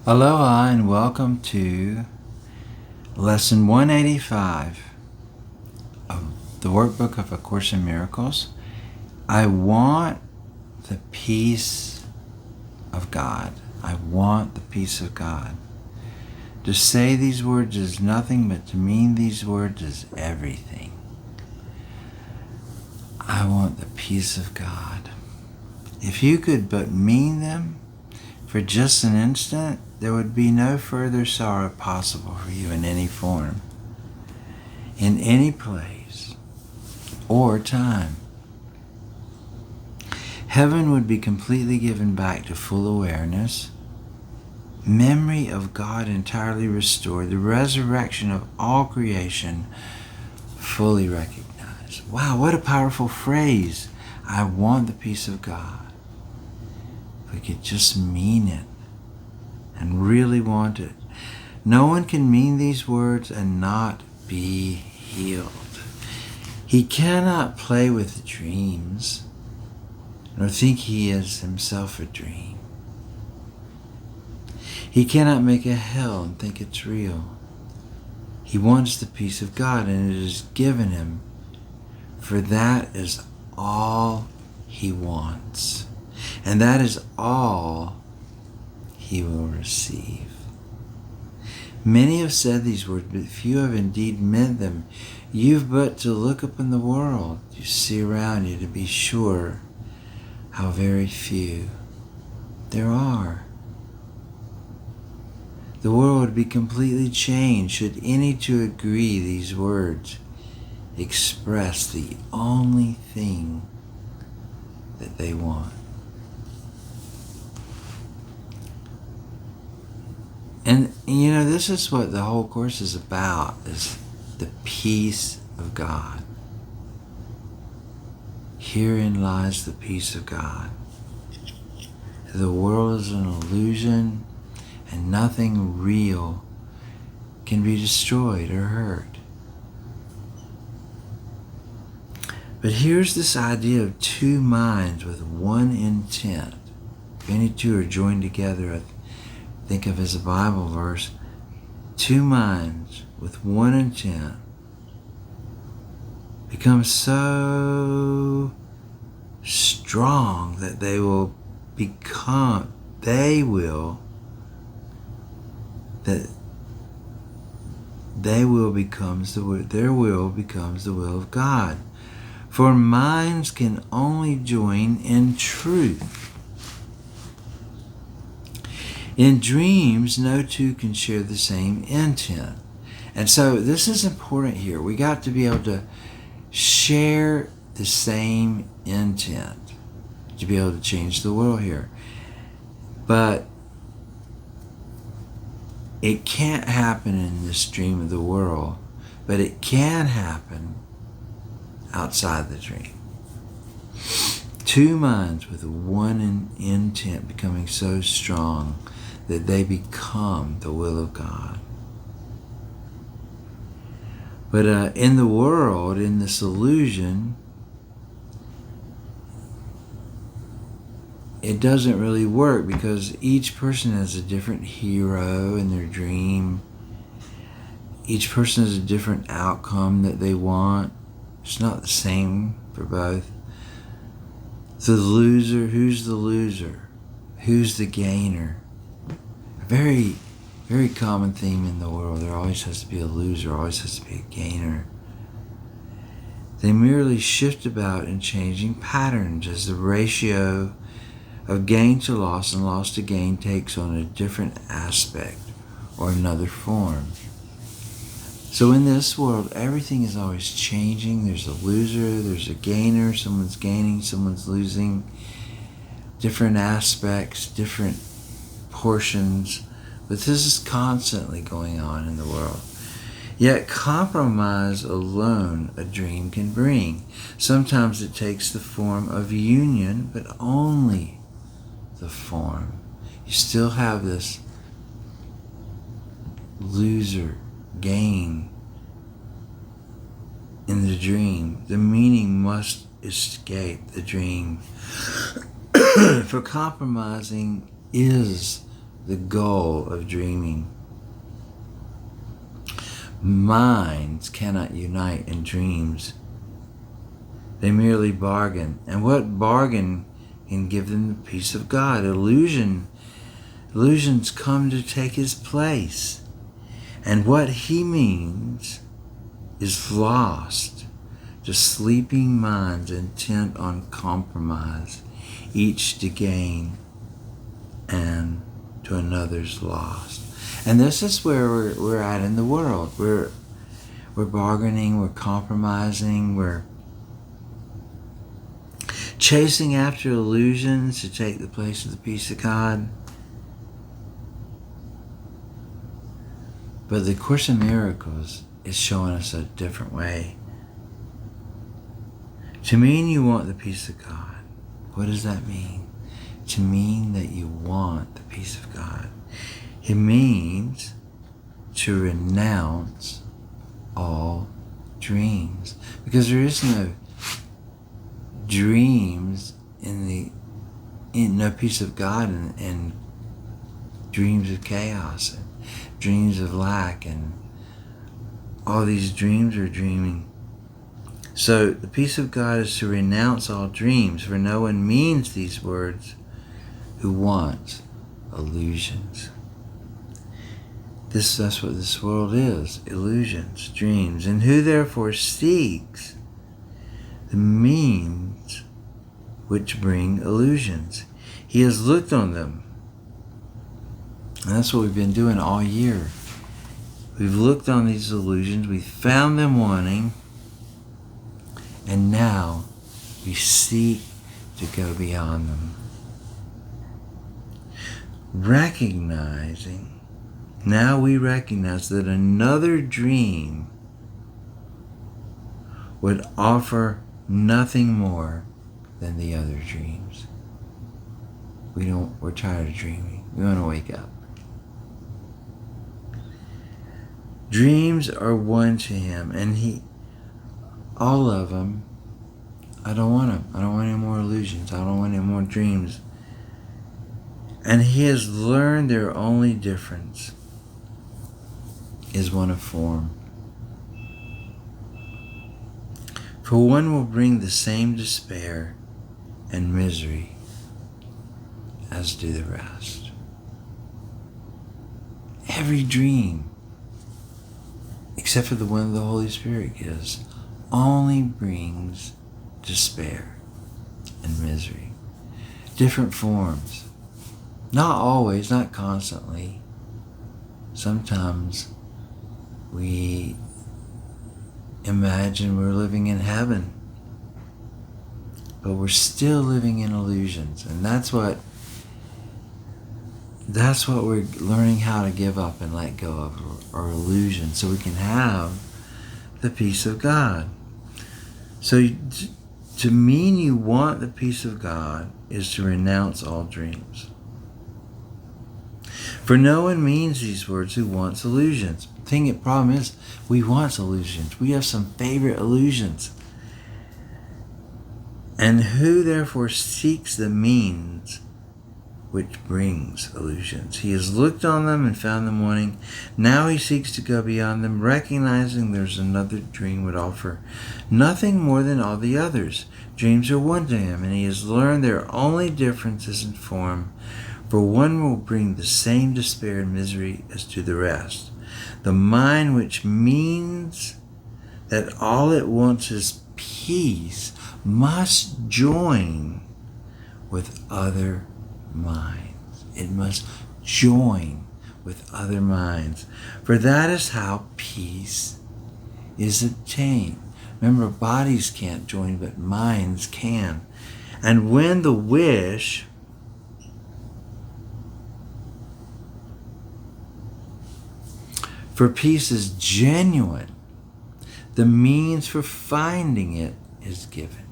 Aloha and welcome to Lesson 185 of the Workbook of A Course in Miracles. I want the peace of God. I want the peace of God. To say these words is nothing, but to mean these words is everything. I want the peace of God. If you could but mean them for just an instant, there would be no further sorrow possible for you in any form, in any place, or time. Heaven would be completely given back to full awareness, memory of God entirely restored, the resurrection of all creation fully recognized. Wow, what a powerful phrase. I want the peace of God. If we could just mean it and really want it. No one can mean these words and not be healed. He cannot play with dreams, nor think he is himself a dream. He cannot make a hell and think it's real. He wants the peace of God, and it is given him, for that is all he wants. And that is all he will receive. Many have said these words, but few have indeed meant them. You've but to look up in the world you see around you to be sure how very few there are. The world would be completely changed should any two agree these words express the only thing that they want. And you know, this is what the whole course is about, is the peace of God. Herein lies the peace of God. The world is an illusion, and nothing real can be destroyed or hurt. But here's this idea of two minds with one intent. If any two are joined together, think of as a Bible verse, two minds with one intent become so strong that their will becomes the will of God. For minds can only join in truth. In dreams, no two can share the same intent. And so this is important here. We got to be able to share the same intent to be able to change the world here. But it can't happen in this dream of the world, but it can happen outside the dream. Two minds with one intent becoming so strong that they become the will of God. But in the world, in this illusion, it doesn't really work because each person has a different hero in their dream. Each person has a different outcome that they want. It's not the same for both. The loser, who's the loser? Who's the gainer? A very, very common theme in the world. There always has to be a loser, always has to be a gainer. They merely shift about in changing patterns as the ratio of gain to loss and loss to gain takes on a different aspect or another form. So in this world, everything is always changing. There's a loser, there's a gainer, someone's gaining, someone's losing. Different aspects, different portions. But this is constantly going on in the world. Yet compromise alone a dream can bring. Sometimes it takes the form of union, but only the form. You still have this loser gain in the dream. The meaning must escape the dream. For compromising is the goal of dreaming. Minds cannot unite in dreams. They merely bargain. And what bargain can give them the peace of God? Illusions come to take his place. And what he means is lost to sleeping minds intent on compromise, each to gain and to another's lost. And this is where we're at in the world. We're bargaining, we're compromising, we're chasing after illusions to take the place of the peace of God. But the Course in Miracles is showing us a different way. To mean you want the peace of God, what does that mean? To mean that you want the peace of God. It means to renounce all dreams. Because there is no dreams in no peace of God and dreams of chaos and dreams of lack, and all these dreams are dreaming. So the peace of God is to renounce all dreams, for no one means these words who wants illusions. That's what this world is, illusions, dreams. And who therefore seeks the means which bring illusions, he has looked on them. And that's what we've been doing all year. We've looked on these illusions, we found them wanting, and now we seek to go beyond them. Now we recognize that another dream would offer nothing more than the other dreams. We're tired of dreaming. We want to wake up. Dreams are one to him, and all of them, I don't want them. I don't want any more illusions. I don't want any more dreams. And he has learned their only difference is one of form. For one will bring the same despair and misery as do the rest. Every dream, except for the one the Holy Spirit gives, only brings despair and misery. Different forms. Not always, not constantly. Sometimes we imagine we're living in heaven, but we're still living in illusions. And that's what we're learning how to give up and let go of, our illusions, so we can have the peace of God. So to mean you want the peace of God is to renounce all dreams. For no one means these words who wants illusions. The problem is, we want illusions. We have some favorite illusions. And who therefore seeks the means which brings illusions? He has looked on them and found them wanting. Now he seeks to go beyond them, recognizing there's another dream would offer nothing more than all the others. Dreams are one to him, and he has learned their only difference is in form. For one will bring the same despair and misery as to the rest. The mind which means that all it wants is peace must join with other minds. It must join with other minds. For that is how peace is obtained. Remember, bodies can't join, but minds can. And when the wish for peace is genuine, the means for finding it is given.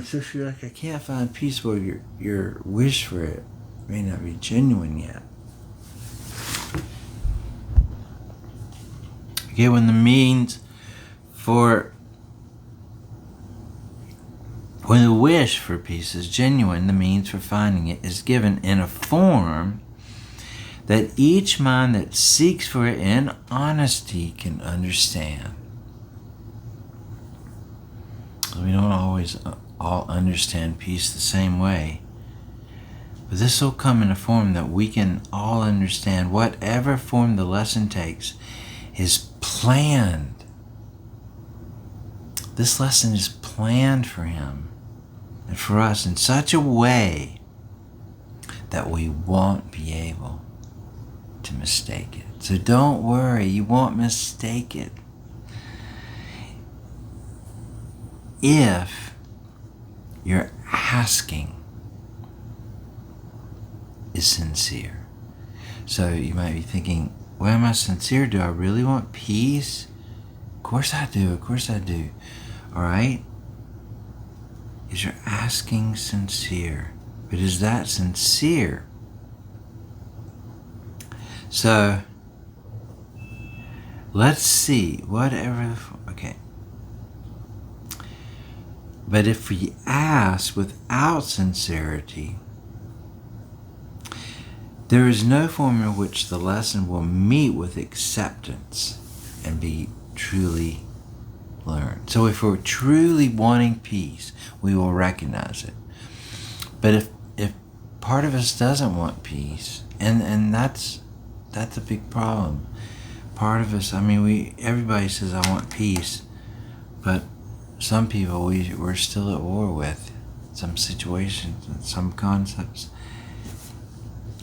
So if you're like, I can't find peace, well, your wish for it may not be genuine yet. Okay, when the means for When the wish for peace is genuine, the means for finding it is given in a form that each mind that seeks for it in honesty can understand. We don't always all understand peace the same way, but this will come in a form that we can all understand. Whatever form the lesson takes is planned. This lesson is planned for him and for us in such a way that we won't be able to mistake it. So don't worry, you won't mistake it. If your asking is sincere. So you might be thinking, well, am I sincere? Do I really want peace? Of course I do. Of course I do. All right? Is your asking sincere? But is that sincere? So let's see. Okay. But if we ask without sincerity, there is no form in which the lesson will meet with acceptance and be truly learned. So if we're truly wanting peace, we will recognize it. But if part of us doesn't want peace, and that's a big problem. Part of us, everybody says I want peace, but some people we're still at war with, some situations and some concepts,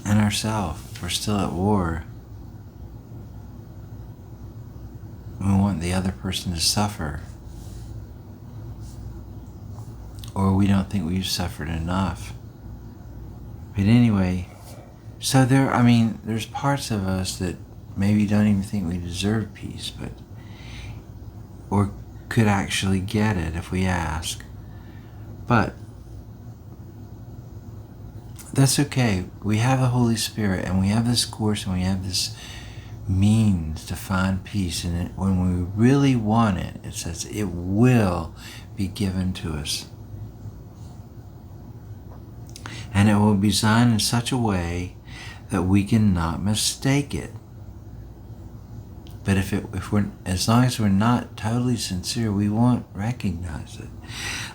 and ourselves. We're still at war. We want the other person to suffer, or we don't think we've suffered enough. But anyway, so there's parts of us that maybe don't even think we deserve peace, or could actually get it if we ask. But that's okay. We have the Holy Spirit, and we have this course, and we have this means to find peace. And when we really want it, it says it will be given to us. And it will be designed in such a way that we cannot mistake it. But as long as we're not totally sincere, we won't recognize it.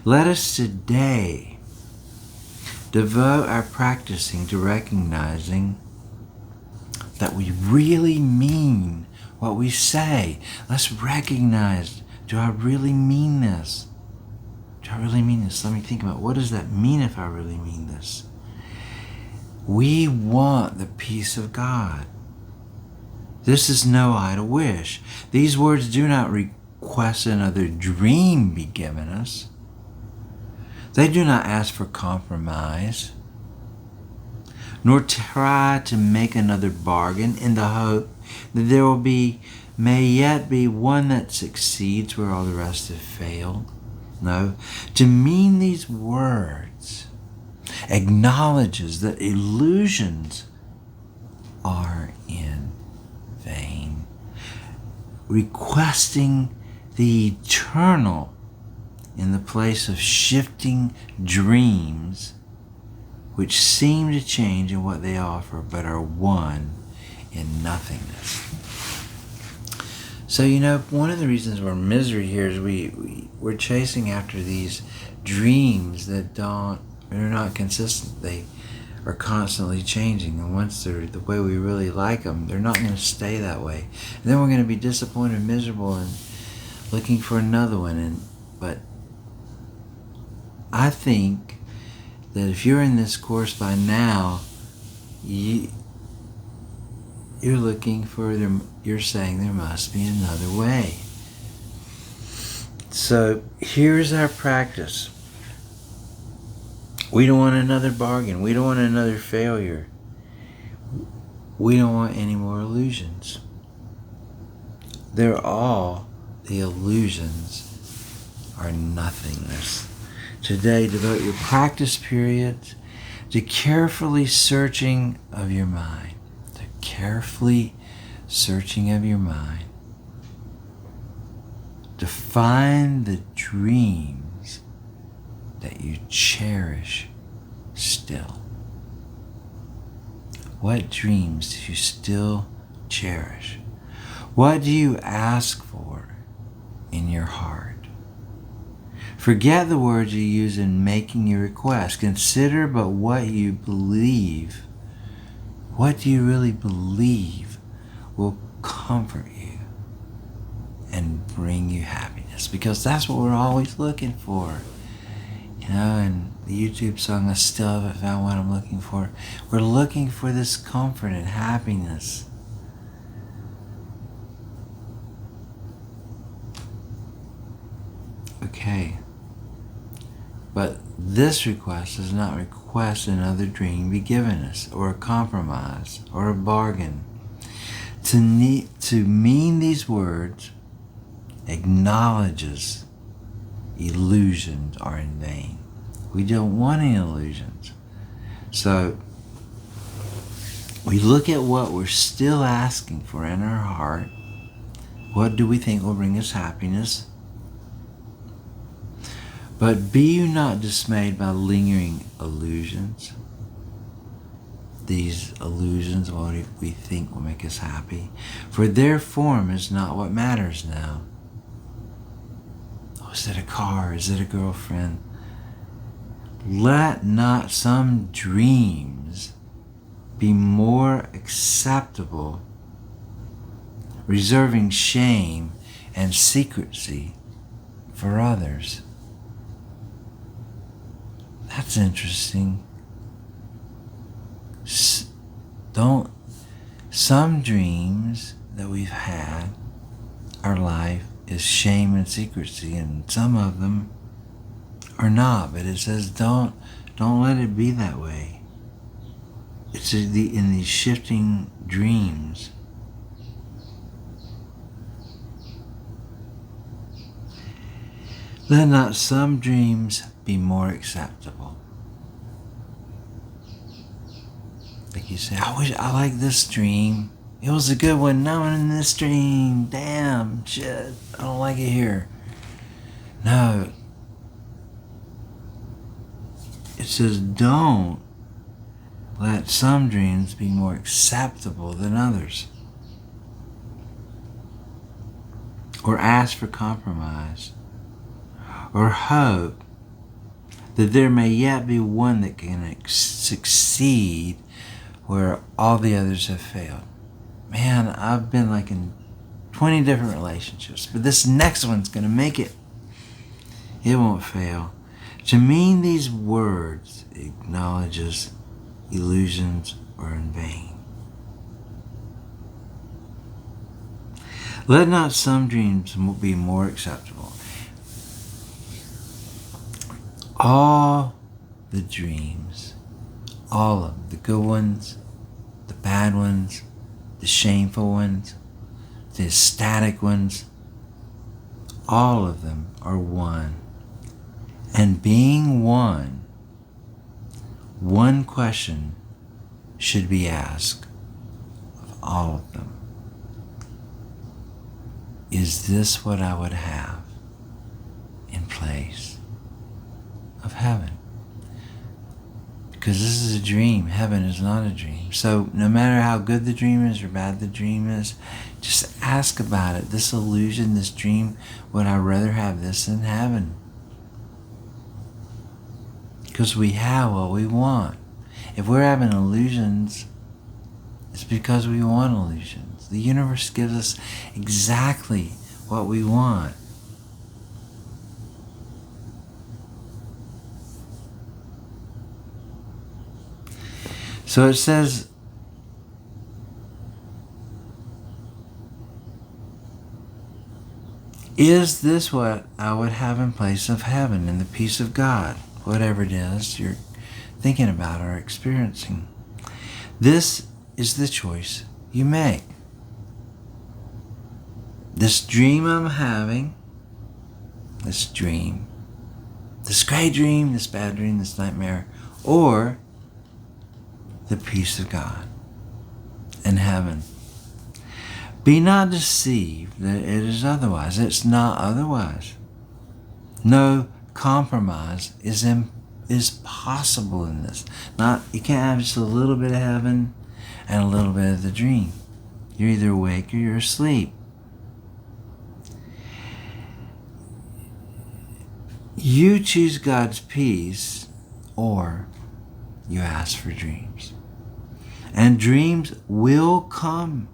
Let us today devote our practicing to recognizing that we really mean what we say. Let's recognize, do I really mean this? Do I really mean this? Let me think about, what does that mean if I really mean this? We want the peace of God. This is no idle wish. These words do not request another dream be given us. They do not ask for compromise, nor try to make another bargain in the hope that there may yet be one that succeeds where all the rest have failed. No, to mean these words acknowledges that illusions are in vain, requesting the eternal in the place of shifting dreams which seem to change in what they offer but are one in nothingness. So one of the reasons we're in misery here is we're chasing after these dreams that are not consistent. They are constantly changing, and once they're the way we really like them, they're not going to stay that way. And then we're going to be disappointed, miserable, and looking for another one. But I think that if you're in this course by now, you're looking for them. You're saying there must be another way. So here's our practice. We don't want another bargain. We don't want another failure. We don't want any more illusions. The illusions are nothingness. Today, devote your practice periods to carefully searching of your mind. To carefully searching of your mind. To find the dreams that you cherish still? What dreams do you still cherish? What do you ask for in your heart? Forget the words you use in making your request. Consider but what you believe. What do you really believe will comfort you and bring you happiness? Because that's what we're always looking for. You know, and the YouTube song, I still haven't found what I'm looking for. We're looking for this comfort and happiness. Okay. But this request does not request another dream be given us, or a compromise, or a bargain. To mean these words acknowledges illusions are in vain. We don't want any illusions. So we look at what we're still asking for in our heart. What do we think will bring us happiness? But be you not dismayed by lingering illusions. These illusions, what we think will make us happy. For their form is not what matters now. Oh, is it a car? Is it a girlfriend? Let not some dreams be more acceptable, reserving shame and secrecy for others. That's interesting. Some dreams that we've had, our life is shame and secrecy, and some of them are not. But it says don't let it be that way. It's in these shifting dreams. Let not some dreams be more acceptable. Like you say, I like this dream. It was a good one. Now I'm in this dream. Damn, shit. I don't like it here. No. It says don't let some dreams be more acceptable than others. Or ask for compromise. Or hope that there may yet be one that can succeed where all the others have failed. Man, I've been like in 20 different relationships, but this next one's going to make it. It won't fail. To mean these words acknowledges illusions are in vain. Let not some dreams be more acceptable. All the dreams, all of them, the good ones, the bad ones, the shameful ones, the ecstatic ones, all of them are one. And being one question should be asked of all of them. Is this what I would have in place of heaven? Because this is a dream. Heaven is not a dream. So no matter how good the dream is or bad the dream is, just ask about it. This illusion, this dream, would I rather have this in heaven? Because we have what we want. If we're having illusions, it's because we want illusions. The universe gives us exactly what we want. So it says, is this what I would have in place of heaven and the peace of God? Whatever it is you're thinking about or experiencing. This is the choice you make. This dream I'm having, this dream, this great dream, this bad dream, this nightmare, or the peace of God and heaven. Be not deceived that it is otherwise. It's not otherwise. No compromise is possible in this. You can't have just a little bit of heaven and a little bit of the dream. You're either awake or you're asleep. You choose God's peace, or you ask for dreams. And dreams will come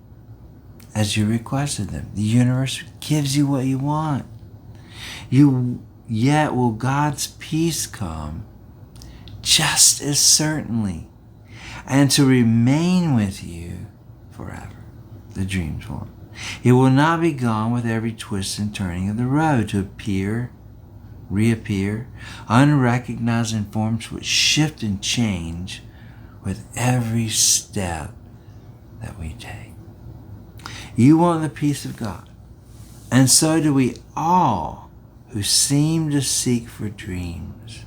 as you requested them. The universe gives you what you want. Yet will God's peace come just as certainly, and to remain with you forever. The dreams won't. It will not be gone with every twist and turning of the road, to appear, reappear, unrecognized in forms which shift and change with every step that we take. You want the peace of God, and so do we all who seem to seek for dreams.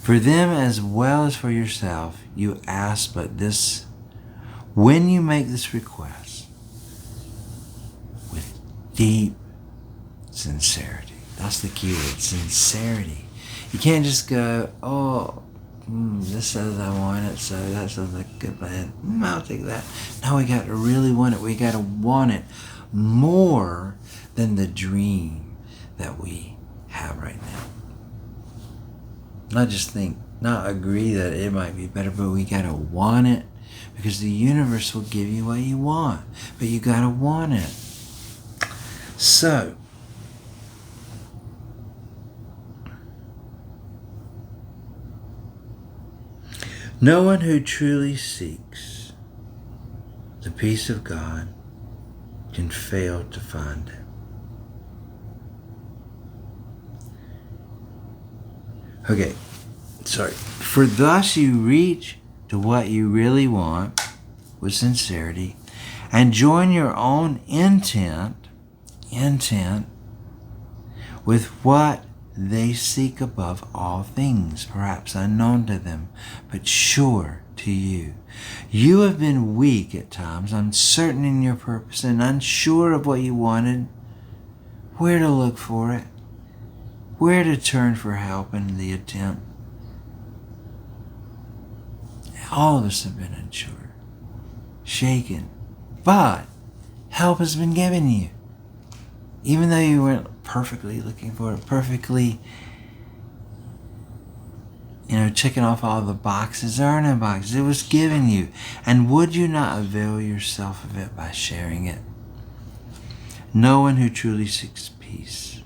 For them as well as for yourself, you ask but this: when you make this request with deep sincerity. That's the key word, sincerity. You can't just go, this says I want it, so that sounds like a good plan. I'll take that. No, we got to really want it. We got to want it more than the dream that we have right now. Not agree that it might be better, but we got to want it, because the universe will give you what you want, but you got to want it. So, no one who truly seeks the peace of God can fail to find it. Okay, sorry. For thus you reach to what you really want with sincerity, and join your own intent with what they seek above all things, perhaps unknown to them, but sure to you. You have been weak at times, uncertain in your purpose, and unsure of what you wanted, where to look for it, where to turn for help in the attempt. All of us have been unsure, shaken, but help has been given you. Even though you weren't perfectly looking for it, perfectly, checking off all the boxes. There are no boxes. It was given you. And would you not avail yourself of it by sharing it? No one who truly seeks peace,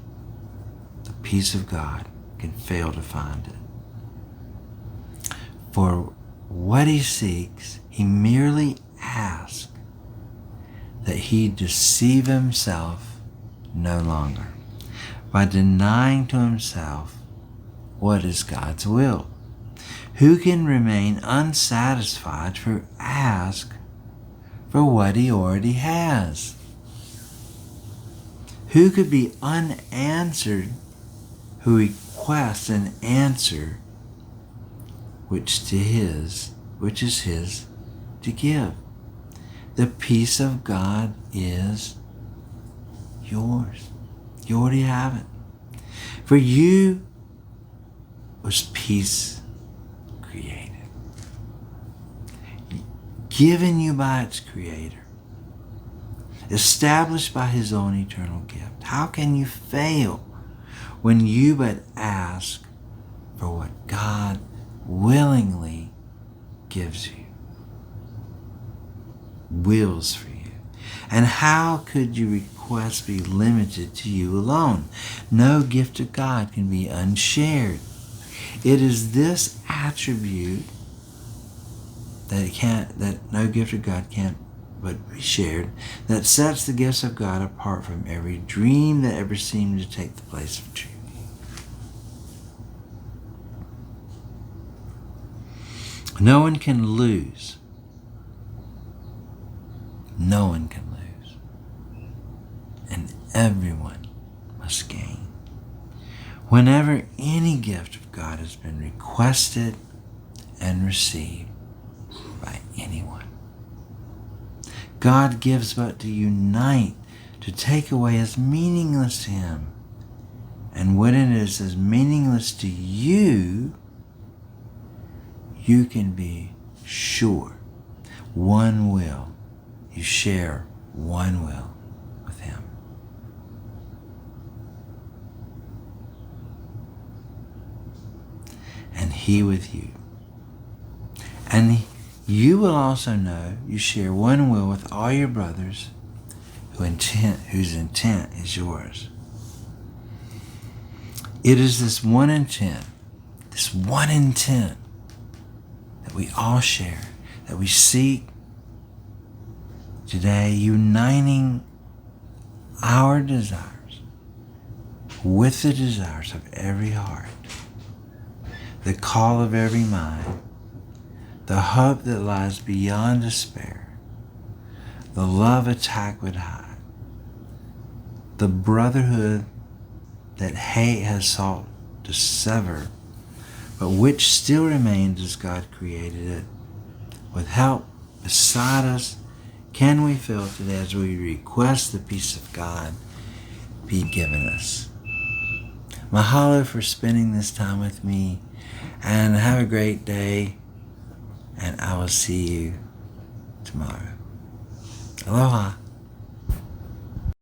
the peace of God, can fail to find it. For what he seeks, he merely asks that he deceive himself no longer, by denying to himself what is God's will. Who can remain unsatisfied for ask for what he already has? Who could be unanswered who requests an answer which is his to give? The peace of God is yours. You already have it. For you was peace created, given you by its creator, established by his own eternal gift. How can you fail when you but ask for what God willingly gives you, wills for you? And how could your request be limited to you alone? No gift of God can be unshared. It is this attribute that no gift of God can't but be shared, that sets the gifts of God apart from every dream that ever seemed to take the place of truth. No one can lose. No one can lose. And everyone must gain. Whenever any gift of God has been requested and received by anyone, God gives but to unite, to take away as meaningless to him And when it is as meaningless to you, you can be sure one will. You share one will with Him. And He with you. And you will also know you share one will with all your brothers whose intent is yours. It is this one intent that we all share, that we seek today, uniting our desires with the desires of every heart, the call of every mind, the hope that lies beyond despair, the love attack would hide, the brotherhood that hate has sought to sever, but which still remains as God created it. With help beside us, can we feel today as we request the peace of God be given us. Mahalo for spending this time with me, and have a great day, and I will see you tomorrow. Aloha.